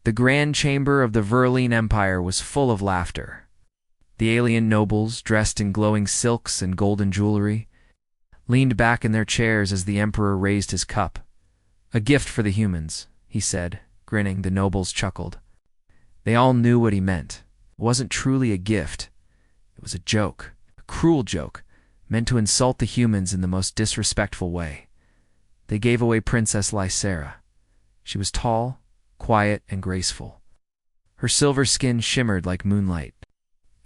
The grand chamber of the Verline Empire was full of laughter. The alien nobles, dressed in glowing silks and golden jewelry, leaned back in their chairs as the emperor raised his cup. "A gift for the humans," he said, grinning. The nobles chuckled. They all knew what he meant. It wasn't truly a gift. It was a joke, a cruel joke, meant to insult the humans in the most disrespectful way. They gave away Princess Lysera. She was tall, quiet, and graceful. Her silver skin shimmered like moonlight,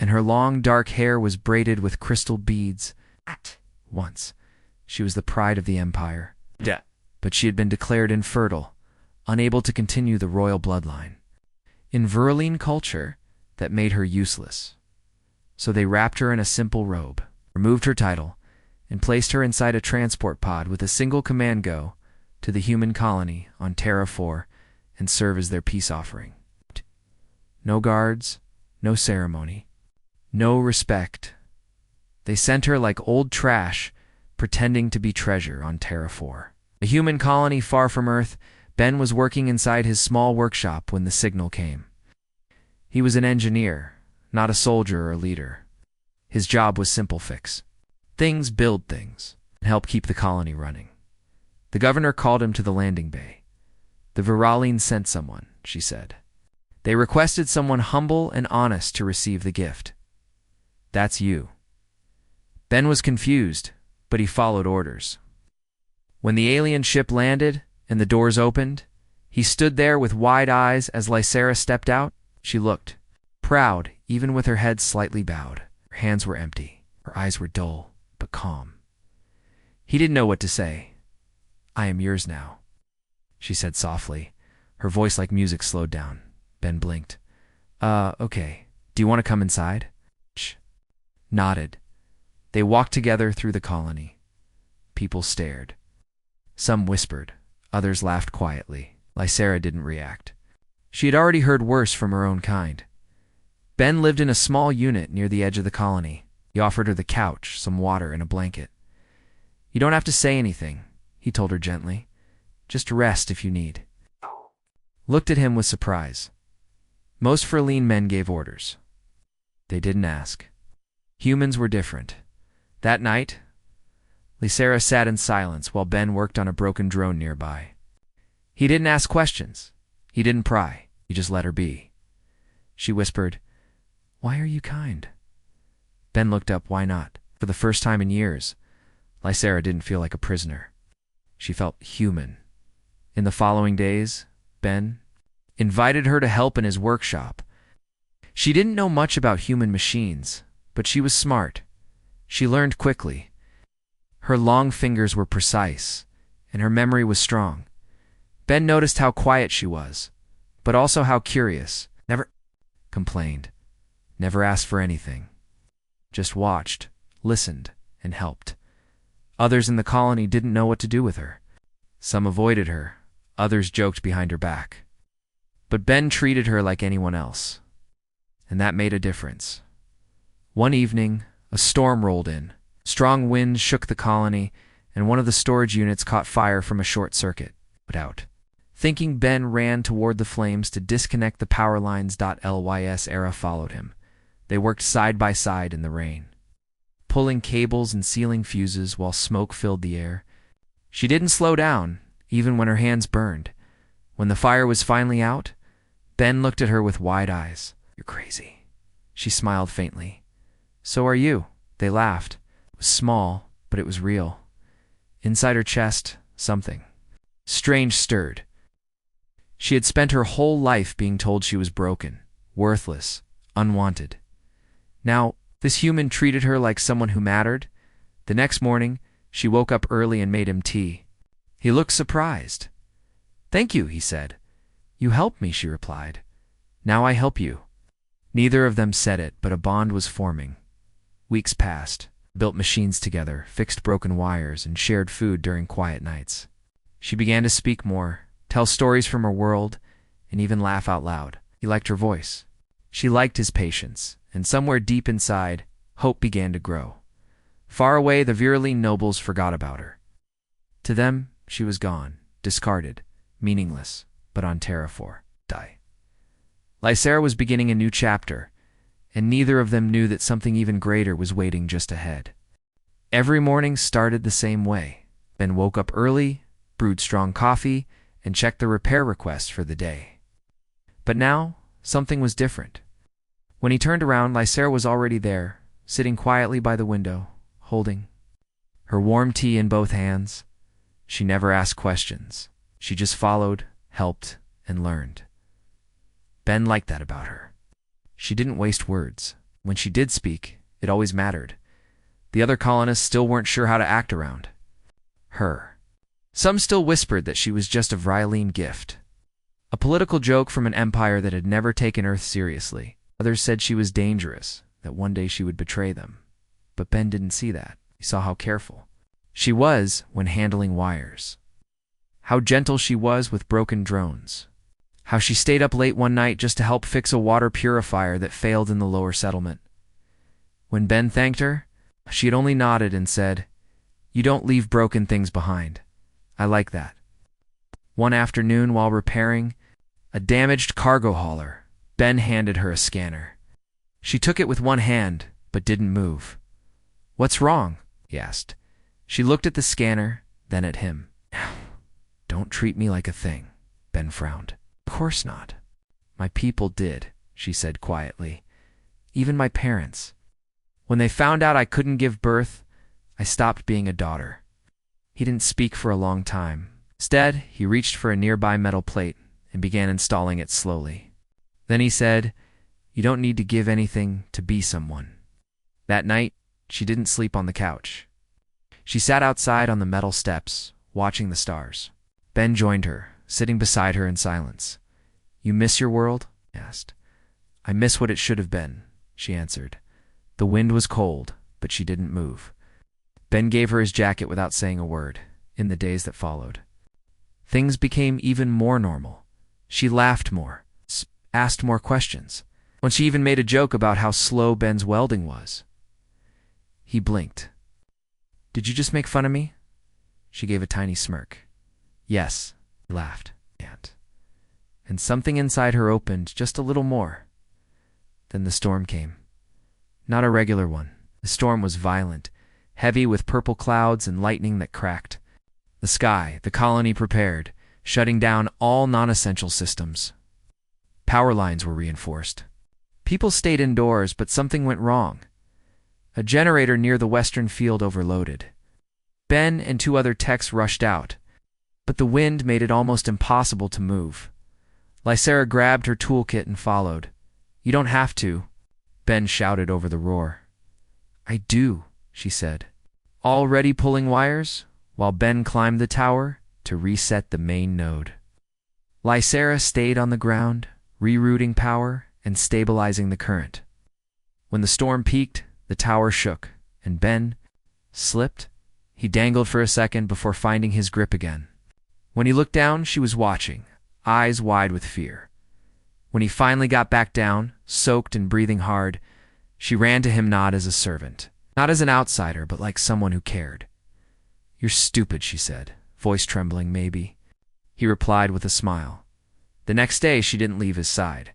and her long, dark hair was braided with crystal beads. At once, she was the pride of the empire. But she had been declared infertile, unable to continue the royal bloodline. In Verline culture, that made her useless. So they wrapped her in a simple robe, removed her title, and placed her inside a transport pod with a single command: go to the human colony on Terra 4 and serve as their peace offering. No guards, no ceremony, no respect. They sent her like old trash, pretending to be treasure on Terra 4. A human colony far from Earth, Ben was working inside his small workshop when the signal came. He was an engineer, not a soldier or a leader. His job was simple: fix things, build things, and help keep the colony running. The governor called him to the landing bay. "The Verline sent someone," she said. "They requested someone humble and honest to receive the gift. That's you." Ben was confused, but he followed orders. When the alien ship landed and the doors opened, he stood there with wide eyes as Lysera stepped out. She looked proud, even with her head slightly bowed. Her hands were empty. Her eyes were dull, but calm. He didn't know what to say. "I am yours now," she said softly. Her voice like music slowed down. Ben blinked. Okay. Do you want to come inside?" She nodded. They walked together through the colony. People stared. Some whispered. Others laughed quietly. Lysera didn't react. She had already heard worse from her own kind. Ben lived in a small unit near the edge of the colony. He offered her the couch, some water, and a blanket. "You don't have to say anything," he told her gently. "Just rest if you need." Looked at him with surprise. Most Verline men gave orders. They didn't ask. Humans were different. That night, Lysera sat in silence while Ben worked on a broken drone nearby. He didn't ask questions. He didn't pry. He just let her be. She whispered, "Why are you kind?" Ben looked up. Why not? For the first time in years, Lysera didn't feel like a prisoner. She felt human. In the following days, Ben invited her to help in his workshop. She didn't know much about human machines, but she was smart. She learned quickly. Her long fingers were precise, and her memory was strong. Ben noticed how quiet she was, but also how curious. Never complained, never asked for anything. Just watched, listened, and helped. Others in the colony didn't know what to do with her. Some avoided her, others joked behind her back. But Ben treated her like anyone else, and that made a difference. One evening, a storm rolled in. Strong winds shook the colony, and one of the storage units caught fire from a short circuit. Put out. Thinking, Ben ran toward the flames to disconnect the power lines. Lysera followed him. They worked side by side in the rain, pulling cables and sealing fuses while smoke filled the air. She didn't slow down, even when her hands burned. When the fire was finally out, Ben looked at her with wide eyes. "You're crazy." She smiled faintly. "So are you." They laughed. It was small, but it was real. Inside her chest, something strange stirred. She had spent her whole life being told she was broken, worthless, unwanted. Now, this human treated her like someone who mattered. The next morning, she woke up early and made him tea. He looked surprised. "Thank you," he said. "You helped me," she replied. "Now I help you." Neither of them said it, but a bond was forming. Weeks passed. Built machines together, fixed broken wires, and shared food during quiet nights. She began to speak more, tell stories from her world, and even laugh out loud. He liked her voice. She liked his patience, and somewhere deep inside, hope began to grow. Far away, the Verline nobles forgot about her. To them, she was gone, discarded, meaningless, but on Terra 4, die. Lysera was beginning a new chapter, and neither of them knew that something even greater was waiting just ahead. Every morning started the same way. Ben woke up early, brewed strong coffee, and checked the repair requests for the day. But now, something was different. When he turned around, Lysera was already there, sitting quietly by the window, holding her warm tea in both hands. She never asked questions. She just followed, helped, and learned. Ben liked that about her. She didn't waste words. When she did speak, it always mattered. The other colonists still weren't sure how to act around her. Some still whispered that she was just a Vrylene gift, a political joke from an empire that had never taken Earth seriously. Others said she was dangerous, that one day she would betray them. But Ben didn't see that. He saw how careful she was when handling wires, how gentle she was with broken drones, how she stayed up late one night just to help fix a water purifier that failed in the lower settlement. When Ben thanked her, she had only nodded and said, "You don't leave broken things behind. I like that." One afternoon while repairing a damaged cargo hauler, Ben handed her a scanner. She took it with one hand, but didn't move. "What's wrong?" he asked. She looked at the scanner, then at him. "Don't treat me like a thing," Ben frowned. "Of course not. My people did," she said quietly. "Even my parents. When they found out I couldn't give birth, I stopped being a daughter." He didn't speak for a long time. Instead, he reached for a nearby metal plate and began installing it slowly. Then he said, "You don't need to give anything to be someone." That night, she didn't sleep on the couch. She sat outside on the metal steps, watching the stars. Ben joined her, sitting beside her in silence. "You miss your world?" he asked. "I miss what it should have been," she answered. The wind was cold, but she didn't move. Ben gave her his jacket without saying a word. In the days that followed, things became even more normal. She laughed more, asked more questions. When she even made a joke about how slow Ben's welding was. He blinked. "Did you just make fun of me?" She gave a tiny smirk. "Yes," he laughed. And something inside her opened just a little more. Then the storm came. Not a regular one. The storm was violent, heavy with purple clouds and lightning that cracked the sky. The colony prepared, shutting down all non-essential systems. Power lines were reinforced. People stayed indoors, but something went wrong. A generator near the western field overloaded. Ben and two other techs rushed out, but the wind made it almost impossible to move. Lysera grabbed her toolkit and followed. "You don't have to," Ben shouted over the roar. "I do," she said, already pulling wires, while Ben climbed the tower to reset the main node. Lysera stayed on the ground, rerouting power and stabilizing the current. When the storm peaked, the tower shook, and Ben slipped. He dangled for a second before finding his grip again. When he looked down, she was watching, eyes wide with fear. When he finally got back down, soaked and breathing hard, she ran to him not as a servant, not as an outsider, but like someone who cared. "You're stupid," she said, voice trembling maybe. He replied with a smile. The next day, she didn't leave his side.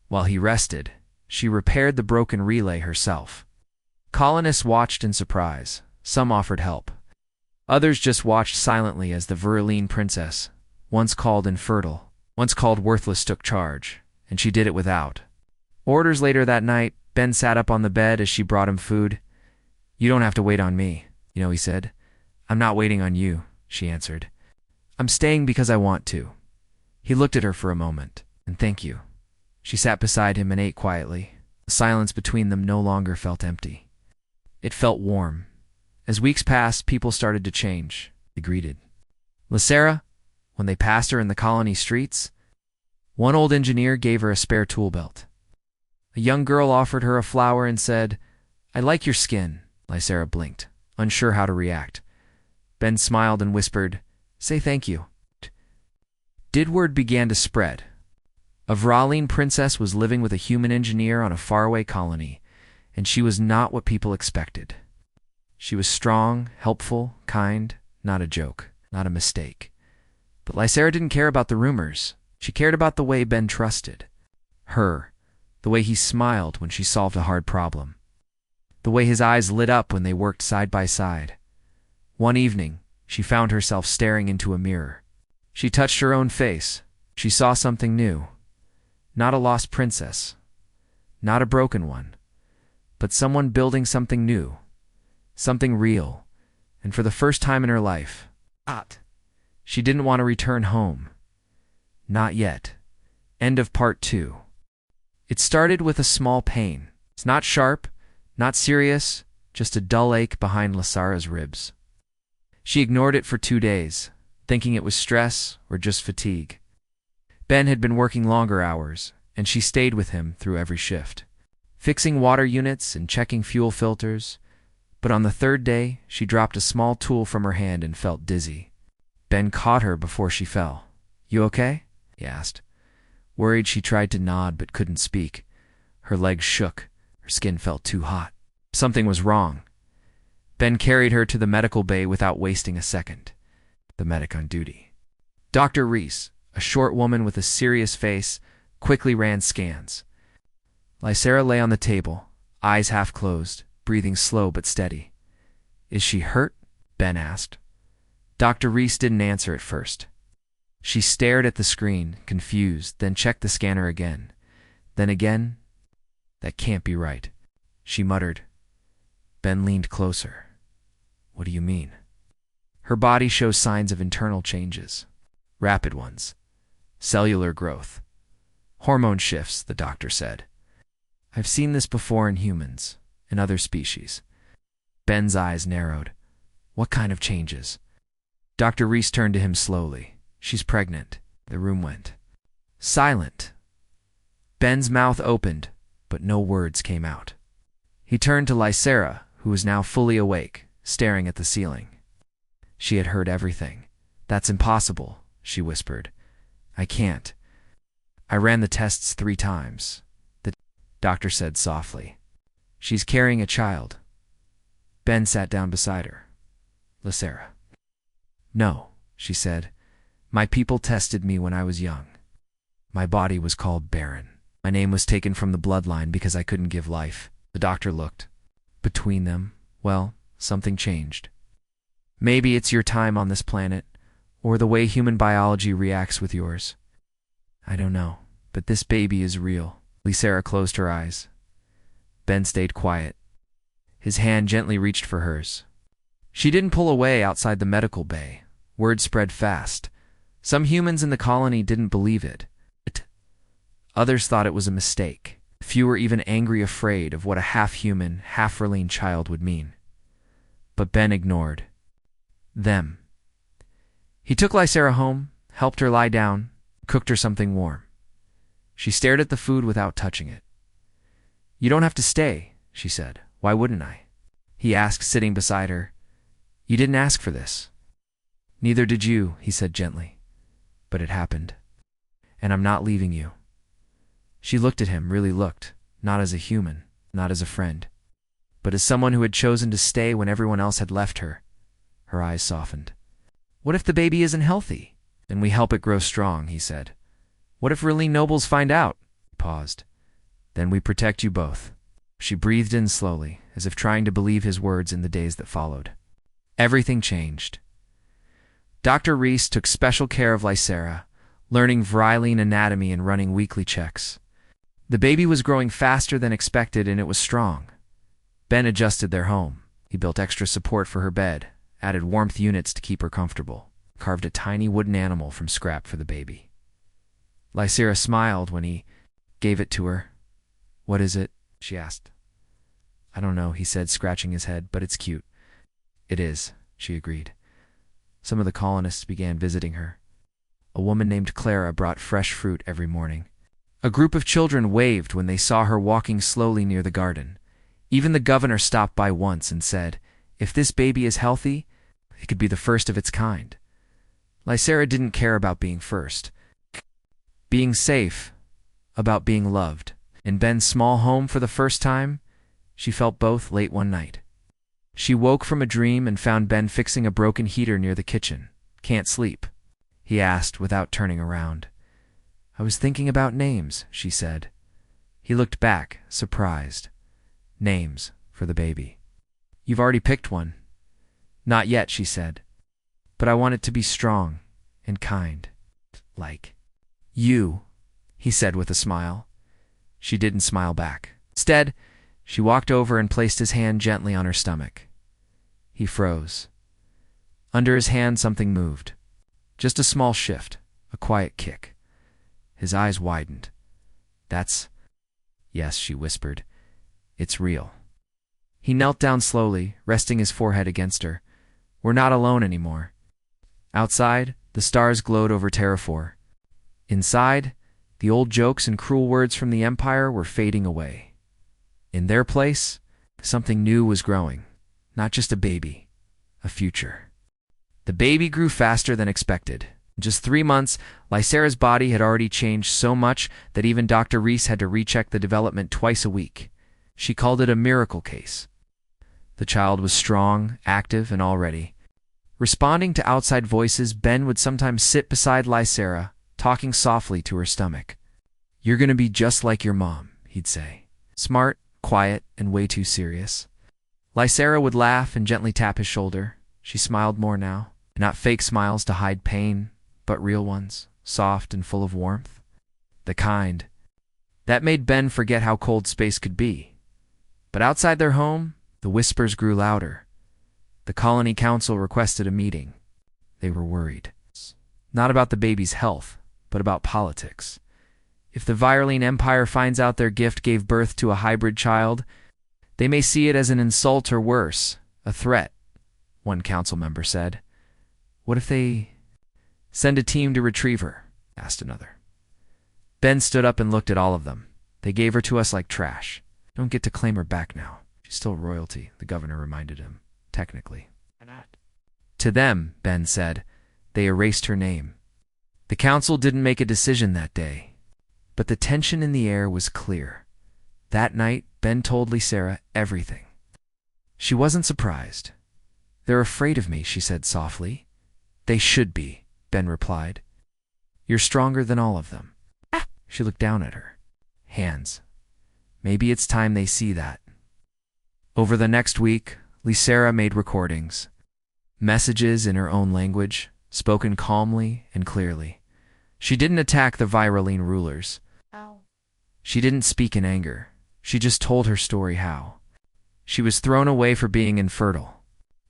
While he rested, she repaired the broken relay herself. Colonists watched in surprise. Some offered help. Others just watched silently as the Vrylene princess, once called Infertile, once called Worthless, took charge, and she did it without orders. Later that night, Ben sat up on the bed as she brought him food. "You don't have to wait on me, he said. "I'm not waiting on you," she answered. "I'm staying because I want to." He looked at her for a moment. "And thank you." She sat beside him and ate quietly. The silence between them no longer felt empty. It felt warm. As weeks passed, people started to change. They greeted Lysera when they passed her in the colony streets. One old engineer gave her a spare tool belt. A young girl offered her a flower and said, "I like your skin." Lysera blinked, unsure how to react. Ben smiled and whispered, "Say thank you." Word began to spread. A Vrylene princess was living with a human engineer on a faraway colony, and she was not what people expected. She was strong, helpful, kind, not a joke, not a mistake. But Lysera didn't care about the rumors. She cared about the way Ben trusted. Her, the way he smiled when she solved a hard problem. The way his eyes lit up when they worked side by side. One evening, she found herself staring into a mirror. She touched her own face. She saw something new. Not a lost princess. Not a broken one. But someone building something new. Something real. And for the first time in her life, she didn't want to return home. Not yet. End of part 2. It started with a small pain. It's not sharp, not serious, just a dull ache behind Lysara's ribs. She ignored it for 2 days, thinking it was stress or just fatigue. Ben had been working longer hours, and she stayed with him through every shift, fixing water units and checking fuel filters. But on the 3rd day, she dropped a small tool from her hand and felt dizzy. Ben caught her before she fell. "You okay?" he asked. Worried, she tried to nod but couldn't speak. Her legs shook. Her skin felt too hot. Something was wrong. Ben carried her to the medical bay without wasting a second. The medic on duty, Dr. Reese, a short woman with a serious face, quickly ran scans. Lysara lay on the table, eyes half closed, breathing slow but steady. "Is she hurt?" Ben asked. Dr. Reese didn't answer at first. She stared at the screen, confused, then checked the scanner again. Then again. "That can't be right," she muttered. Ben leaned closer. "What do you mean?" "Her body shows signs of internal changes. Rapid ones. Cellular growth. Hormone shifts," the doctor said. "I've seen this before in humans, in other species." Ben's eyes narrowed. "What kind of changes?" Dr. Reese turned to him slowly. "She's pregnant." The room went silent. Ben's mouth opened, but no words came out. He turned to Lysara, who was now fully awake, staring at the ceiling. She had heard everything. "That's impossible," she whispered. "I can't. I ran the tests 3 times. The doctor said softly. "She's carrying a child." Ben sat down beside her. "Lysara." "No," she said. "My people tested me when I was young. My body was called barren. My name was taken from the bloodline because I couldn't give life." The doctor looked. Between them, well, something changed. "Maybe it's your time on this planet, or the way human biology reacts with yours. I don't know, but this baby is real." Lysara closed her eyes. Ben stayed quiet. His hand gently reached for hers. She didn't pull away outside the medical bay. Word spread fast. Some humans in the colony didn't believe it. Others thought it was a mistake. Few were even angry, afraid of what a half-human, half-Verlaine child would mean. But Ben ignored them. He took Lysara home, helped her lie down, cooked her something warm. She stared at the food without touching it. "You don't have to stay," she said. "Why wouldn't I?" He asked, sitting beside her. "You didn't ask for this." "Neither did you," he said gently. "But it happened. And I'm not leaving you." She looked at him, really looked, not as a human, not as a friend, but as someone who had chosen to stay when everyone else had left her. Her eyes softened. "What if the baby isn't healthy?" "Then we help it grow strong," he said. "What if Verlaine nobles find out?" He paused. "Then we protect you both." She breathed in slowly, as if trying to believe his words in the days that followed. Everything changed. Dr. Reese took special care of Lysara, learning Verlaine anatomy and running weekly checks. The baby was growing faster than expected, and it was strong. Ben adjusted their home. He built extra support for her bed, added warmth units to keep her comfortable, carved a tiny wooden animal from scrap for the baby. Lysara smiled when he gave it to her. "What is it?" she asked. "I don't know," he said, scratching his head, "but it's cute." "It is," she agreed. Some of the colonists began visiting her. A woman named Clara brought fresh fruit every morning. A group of children waved when they saw her walking slowly near the garden. Even the governor stopped by once and said, "If this baby is healthy, it could be the first of its kind." Lysara didn't care about being first. Being safe, about being loved. In Ben's small home for the first time, she felt both late one night. She woke from a dream and found Ben fixing a broken heater near the kitchen. "Can't sleep?" he asked without turning around. "I was thinking about names," she said. He looked back, surprised. Names for the baby. You've already picked one. Not yet, she said. But I want it to be strong and kind. Like you, he said with a smile. She didn't smile back. Instead, she walked over and placed his hand gently on her stomach. He froze. Under his hand something moved. Just a small shift, a quiet kick. His eyes widened. That's... Yes, she whispered. It's real. He knelt down slowly, resting his forehead against her. We're not alone anymore. Outside, the stars glowed over Terrafor. Inside, the old jokes and cruel words from the Empire were fading away. In their place, something new was growing. Not just a baby, a future. The baby grew faster than expected. In just 3 months, Lysera's body had already changed so much that even Dr. Reese had to recheck the development twice a week. She called it a miracle case. The child was strong, active, and all ready. Responding to outside voices, Ben would sometimes sit beside Lysera, talking softly to her stomach. You're going to be just like your mom, he'd say. Smart, quiet, and way too serious. Lysera would laugh and gently tap his shoulder. She smiled more now. Not fake smiles to hide pain, but real ones, soft and full of warmth. The kind. That made Ben forget how cold space could be. But outside their home, the whispers grew louder. The colony council requested a meeting. They were worried. Not about the baby's health, but about politics. If the Viraline Empire finds out their gift gave birth to a hybrid child, they may see it as an insult or worse, a threat, one council member said. What if they send a team to retrieve her? Asked another. Ben stood up and looked at all of them. They gave her to us like trash. Don't get to claim her back now. She's still royalty, the governor reminded him. Technically. To them, Ben said, they erased her name. The council didn't make a decision that day, but the tension in the air was clear. That night, Ben told Lysera everything. She wasn't surprised. They're afraid of me, she said softly. They should be, Ben replied. You're stronger than all of them. She looked down at her. Hands. Maybe it's time they see that. Over the next week, Lysera made recordings. Messages in her own language, spoken calmly and clearly. She didn't attack the Viraline rulers. She didn't speak in anger. She just told her story how. She was thrown away for being infertile.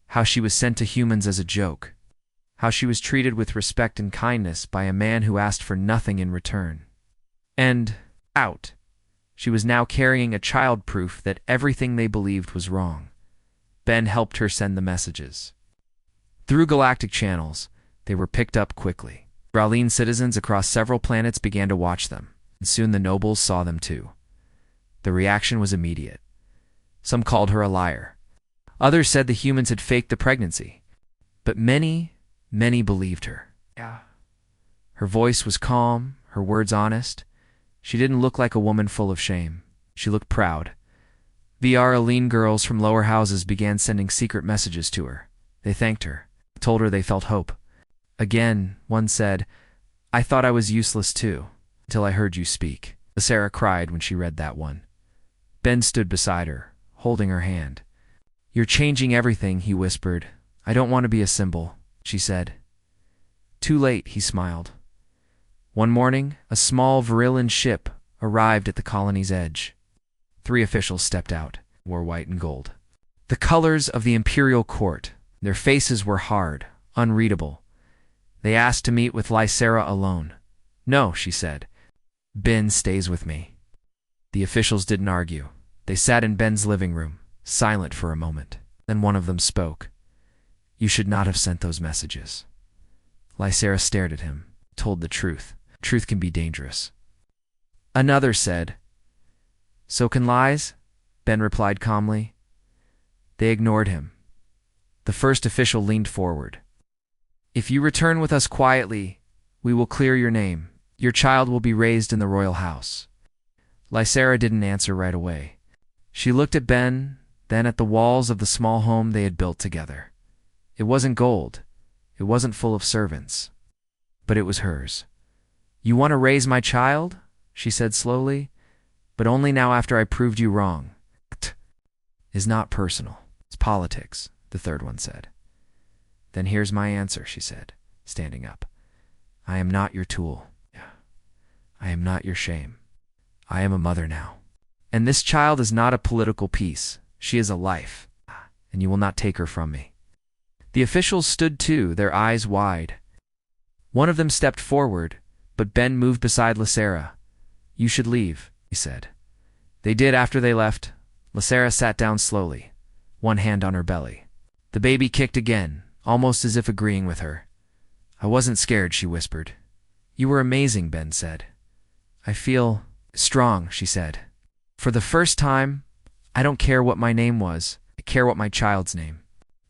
How she was sent to humans as a joke. How she was treated with respect and kindness by a man who asked for nothing in return. And, out. She was now carrying a child proof that everything they believed was wrong. Ben helped her send the messages. Through galactic channels, they were picked up quickly. Viraline citizens across several planets began to watch them, and soon the nobles saw them too. The reaction was immediate. Some called her a liar. Others said the humans had faked the pregnancy. But many believed her. Her voice was calm, her words honest. She didn't look like a woman full of shame. She looked proud. Viraline girls from lower houses began sending secret messages to her. They thanked her, told her they felt hope. Again, one said, I thought I was useless too, until I heard you speak. Lysera cried when she read that one. Ben stood beside her, holding her hand. You're changing everything, he whispered. I don't want to be a symbol, she said. Too late, he smiled. One morning, a small Virilan ship arrived at the colony's edge. 3 officials stepped out, wore white and gold. The colors of the imperial court. Their faces were hard, unreadable. They asked to meet with Lysera alone. No, she said. Ben stays with me. The officials didn't argue. They sat in Ben's living room, silent for a moment. Then one of them spoke. You should not have sent those messages. Lysera stared at him, told the truth. Truth can be dangerous. Another said, So can lies? Ben replied calmly. They ignored him. The first official leaned forward. If you return with us quietly, we will clear your name. Your child will be raised in the royal house. Lysera didn't answer right away. She looked at Ben, then at the walls of the small home they had built together. It wasn't gold. It wasn't full of servants. But it was hers. You want to raise my child? She said slowly. but only now after I proved you wrong. Is not personal. It's politics, the third one said. Then here's my answer, she said, standing up. I am not your tool. I am not your shame. I am a mother now. And this child is not a political piece. She is a life, and you will not take her from me. The officials stood too, their eyes wide. One of them stepped forward, but Ben moved beside Lysera. You should leave, he said. They did after they left. Lysera sat down slowly, one hand on her belly. The baby kicked again, almost as if agreeing with her. I wasn't scared, she whispered. You were amazing, Ben said. I feel strong, she said. For the first time, I don't care what my name was. I care what my child's name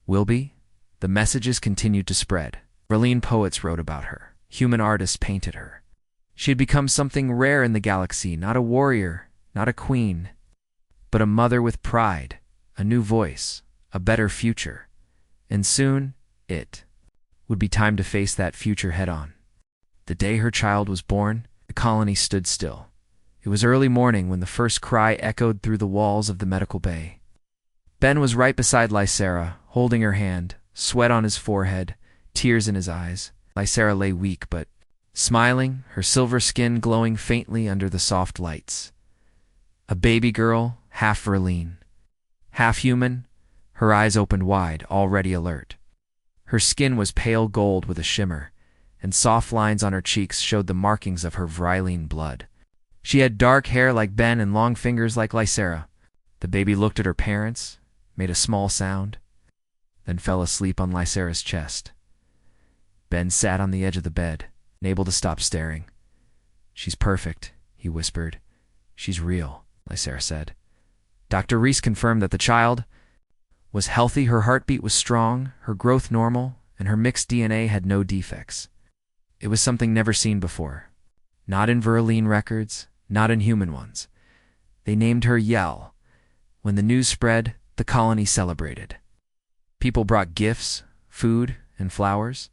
will be. The messages continued to spread. Verlaine poets wrote about her. Human artists painted her. She had become something rare in the galaxy, not a warrior, not a queen, but a mother with pride, a new voice, a better future. And soon, it would be time to face that future head-on. The day her child was born, the colony stood still. It was early morning when the first cry echoed through the walls of the medical bay. Ben was right beside Lysera, holding her hand, sweat on his forehead, tears in his eyes. Lysera lay weak but smiling, her silver skin glowing faintly under the soft lights. A baby girl, half Verlaine, half human, her eyes opened wide, already alert. Her skin was pale gold with a shimmer, and soft lines on her cheeks showed the markings of her Verlaine blood. She had dark hair like Ben and long fingers like Lysera. The baby looked at her parents, made a small sound, then fell asleep on Lysera's chest. Ben sat on the edge of the bed, unable to stop staring. She's perfect, he whispered. She's real, Lysera said. Dr. Reese confirmed that the child was healthy, her heartbeat was strong, her growth normal, and her mixed DNA had no defects. It was something never seen before. Not in Verlaine records, not in human ones. They named her Yell. When the news spread, the colony celebrated. People brought gifts, food, and flowers.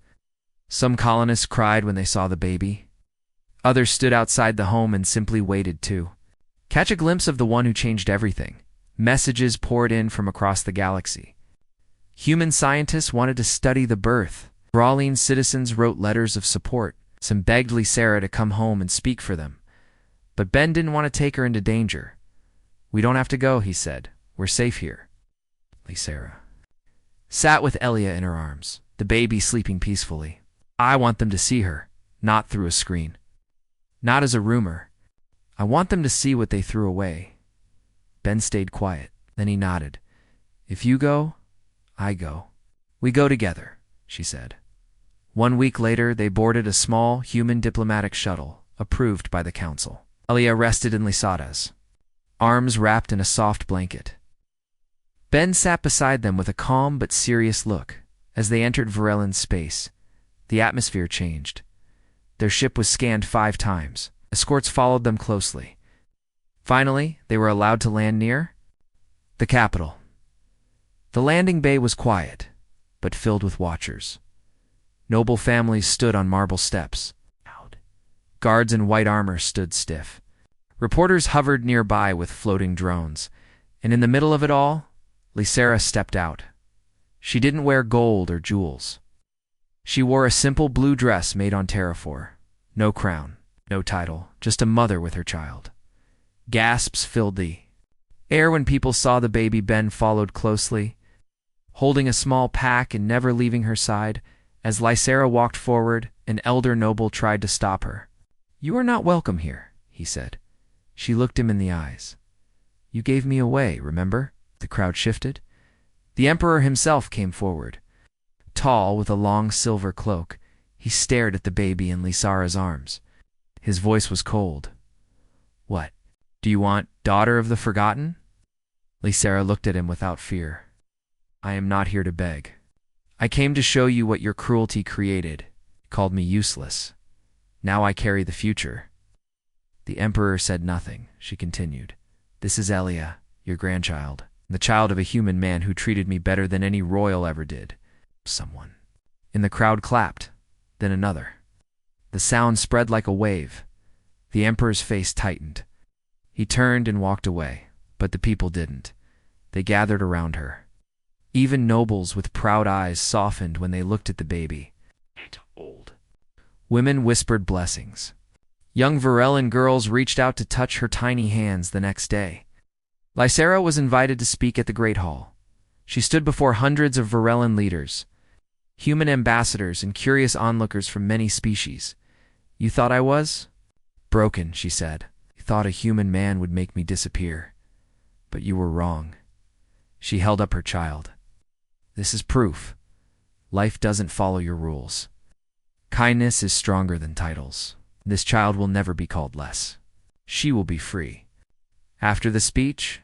Some colonists cried when they saw the baby. Others stood outside the home and simply waited to catch a glimpse of the one who changed everything. Messages poured in from across the galaxy. Human scientists wanted to study the birth. Verlaine citizens wrote letters of support. Some begged Lysera to come home and speak for them. But Ben didn't want to take her into danger. We don't have to go, he said. We're safe here. Lysera sat with Elia in her arms, the baby sleeping peacefully. I want them to see her, not through a screen. Not as a rumor. I want them to see what they threw away. Ben stayed quiet. Then he nodded. If you go, I go. We go together, she said. 1 week later, they boarded a small, human diplomatic shuttle, approved by the council. Elia rested in Lysera's arms wrapped in a soft blanket. Ben sat beside them with a calm but serious look. As they entered Verlaine's space, the atmosphere changed. Their ship was scanned 5 times. Escorts followed them closely. Finally, they were allowed to land near the capital. The landing bay was quiet, but filled with watchers. Noble families stood on marble steps. Guards in white armor stood stiff. Reporters hovered nearby with floating drones. And in the middle of it all, Lysera stepped out. She didn't wear gold or jewels. She wore a simple blue dress made on terrafor. No crown, no title, just a mother with her child. Gasps filled the air when people saw the baby. Ben followed closely, holding a small pack and never leaving her side. As Lysera walked forward, an elder noble tried to stop her. You are not welcome here, he said. She looked him in the eyes. You gave me away, remember? The crowd shifted. The emperor himself came forward. Tall, with a long silver cloak, he stared at the baby in Lysera's arms. His voice was cold. What? Do you want daughter of the forgotten? Lysera looked at him without fear. I am not here to beg. I came to show you what your cruelty created. You called me useless. Now I carry the future. The emperor said nothing. She continued. This is Elia, your grandchild, the child of a human man who treated me better than any royal ever did. Someone in the crowd clapped, then another. The sound spread like a wave. The emperor's face tightened. He turned and walked away, but the people didn't. They gathered around her. Even nobles with proud eyes softened when they looked at the baby. Old. Women whispered blessings. Young Varellan girls reached out to touch her tiny hands the next day. Lysera was invited to speak at the Great Hall. She stood before hundreds of Varellan leaders, human ambassadors and curious onlookers from many species. "You thought I was?" "Broken," she said. "You thought a human man would make me disappear. But you were wrong." She held up her child. "This is proof. Life doesn't follow your rules. Kindness is stronger than titles. This child will never be called less. She will be free." After the speech,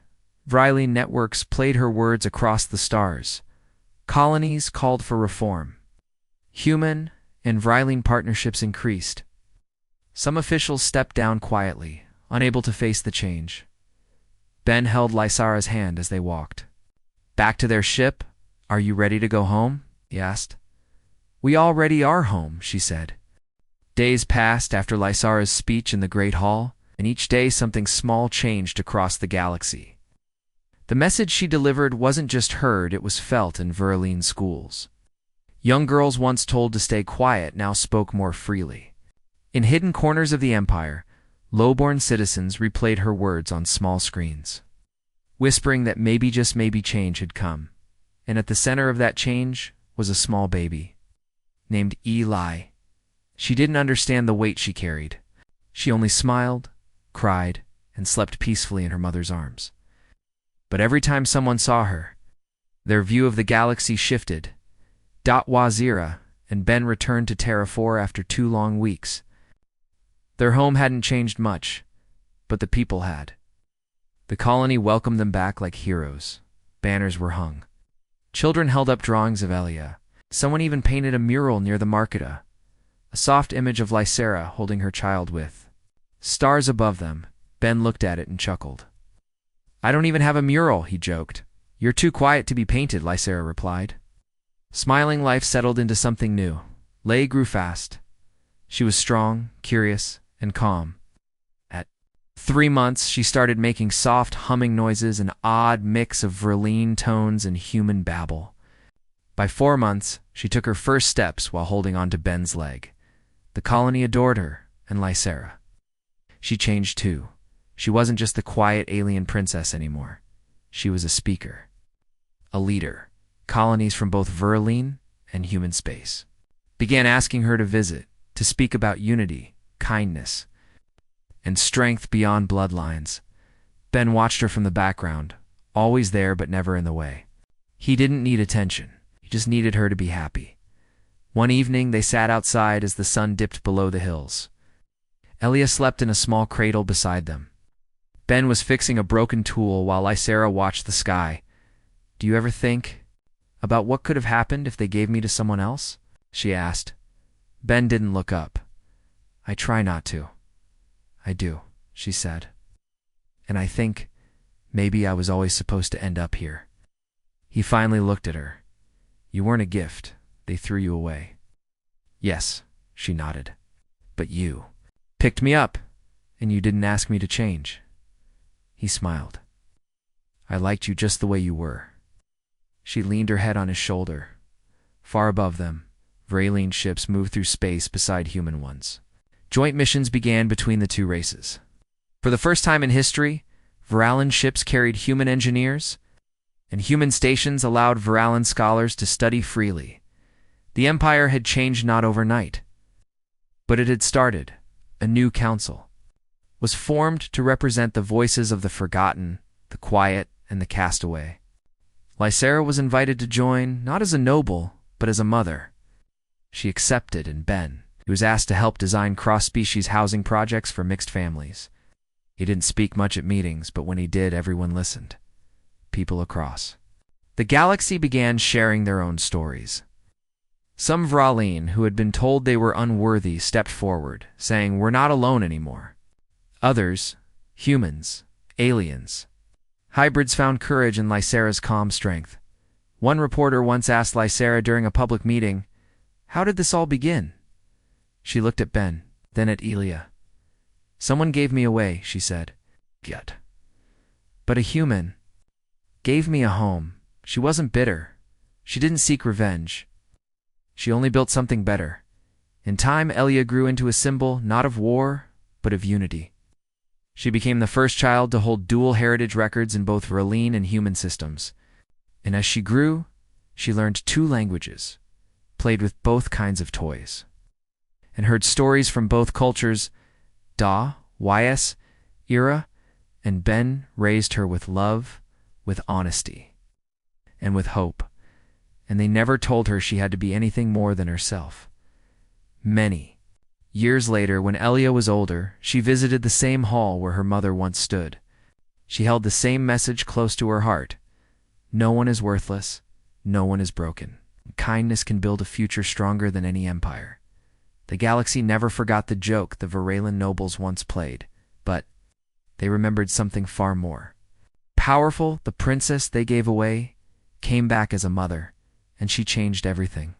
Vrylene networks played her words across the stars. Colonies called for reform. Human and Vrylene partnerships increased. Some officials stepped down quietly, unable to face the change. Ben held Lysara's hand as they walked. "Back to their ship? Are you ready to go home?" he asked. "We already are home," she said. Days passed after Lysara's speech in the Great Hall, and each day something small changed across the galaxy. The message she delivered wasn't just heard, it was felt in Verline schools. Young girls once told to stay quiet now spoke more freely. In hidden corners of the Empire, low-born citizens replayed her words on small screens, whispering that maybe, just maybe, change had come. And at the center of that change was a small baby, named Eli. She didn't understand the weight she carried. She only smiled, cried, and slept peacefully in her mother's arms. But every time someone saw her, their view of the galaxy shifted. Wazira and Ben returned to Terra 4 after 2 long weeks. Their home hadn't changed much, but the people had. The colony welcomed them back like heroes. Banners were hung. Children held up drawings of Elia. Someone even painted a mural near the Marketa, a soft image of Lysera holding her child with stars above them. Ben looked at it and chuckled. "I don't even have a mural," he joked. "You're too quiet to be painted," Lysera replied. Smiling, life settled into something new. Lei grew fast. She was strong, curious, and calm. At 3 months, she started making soft humming noises, an odd mix of Verline tones and human babble. By 4 months, she took her first steps while holding onto Ben's leg. The colony adored her and Lysera. She changed too. She wasn't just the quiet alien princess anymore. She was a speaker, a leader. Colonies from both Verline and human space began asking her to visit, to speak about unity, kindness, and strength beyond bloodlines. Ben watched her from the background, always there but never in the way. He didn't need attention. He just needed her to be happy. One evening, they sat outside as the sun dipped below the hills. Elia slept in a small cradle beside them. Ben was fixing a broken tool while Lysera watched the sky. "Do you ever think about what could have happened if they gave me to someone else?" she asked. Ben didn't look up. "I try not to." "I do," she said. "And I think maybe I was always supposed to end up here." He finally looked at her. "You weren't a gift. They threw you away." "Yes," she nodded. "But you picked me up, and you didn't ask me to change." He smiled. "I liked you just the way you were." She leaned her head on his shoulder. Far above them, Verline ships moved through space beside human ones. Joint missions began between the two races. For the first time in history, Verallan ships carried human engineers, and human stations allowed Verallan scholars to study freely. The Empire had changed not overnight, but it had started. A new council was formed to represent the voices of the forgotten, the quiet, and the castaway. Lysera was invited to join, not as a noble, but as a mother. She accepted, and Ben, he was asked to help design cross-species housing projects for mixed families. He didn't speak much at meetings, but when he did, everyone listened. People across the galaxy began sharing their own stories. Some Vralline who had been told they were unworthy stepped forward, saying, "We're not alone anymore." Others, humans, aliens, hybrids, found courage in Lysera's calm strength. One reporter once asked Lysera during a public meeting, "How did this all begin?" She looked at Ben, then at Elia. "Someone gave me away," she said. Yet. But a human gave me a home. She wasn't bitter. She didn't seek revenge. She only built something better. In time, Elia grew into a symbol not of war, but of unity. She became the first child to hold dual heritage records in both Verlaine and human systems. And as she grew, she learned 2 languages, played with both kinds of toys, and heard stories from both cultures. Da, YS, Ira, and Ben raised her with love, with honesty, and with hope, and they never told her she had to be anything more than herself. Many years later, when Elia was older, she visited the same hall where her mother once stood. She held the same message close to her heart. No one is worthless. No one is broken. Kindness can build a future stronger than any empire. The galaxy never forgot the joke the Verlaine nobles once played, but they remembered something far more. Powerful, the princess they gave away came back as a mother, and she changed everything.